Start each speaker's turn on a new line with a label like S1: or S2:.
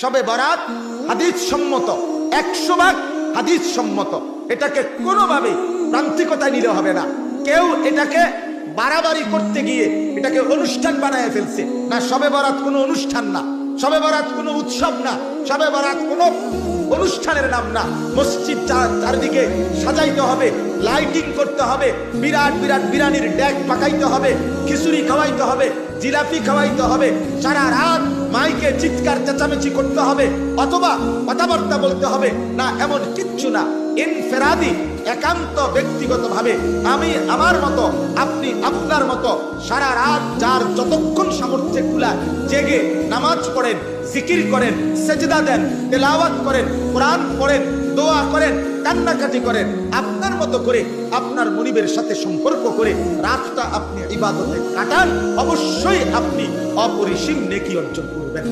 S1: শবে বরাত হাদিস সম্মত, 100 ভাগ হাদিস সম্মত। এটাকে কোনোভাবে প্রান্তিকতায় নিলে হবে না। কেউ এটাকে বাড়াবাড়ি করতে গিয়ে এটাকে অনুষ্ঠান বানায় ফেলছে না। শবে বরাত কোনো অনুষ্ঠান না, শবে বরাত কোনো উৎসব না, শবে বরাত কোনো অনুষ্ঠানের নাম না। মসজিদ চারদিকে সাজাইতে হবে, লাইটিং করতে হবে, বিরাট বিরাট বিরানির ডেক পাকাইতে হবে, খিচুড়ি খাওয়াইতে হবে, জিলাপি খাওয়াইতে হবে, সারা রাত মাইকে চিৎকার চেঁচামেচি করতে হবে, অথবা কথাবার্তা বলতে হবে না, এমন কিচ্ছু না। ইনফেরাদি, একান্ত ব্যক্তিগতভাবে আমি আমার মতো, আপনি আপনার মতো সারা রাত যার যতক্ষণ সামর্থ্যে কুলায় জেগে নামাজ পড়েন, জিকির করেন, সেজদা দেন, তেলাওয়াত করেন, কোরআন পড়েন, দোয়া করেন, কান্নাকাটি করেন, আপনার মতো করে আপনার মনিবের সাথে সম্পর্ক করে রাতটা আপনি ইবাদতে কাটান, অবশ্যই আপনি অপরিসীম নেকি অর্জন করবেন।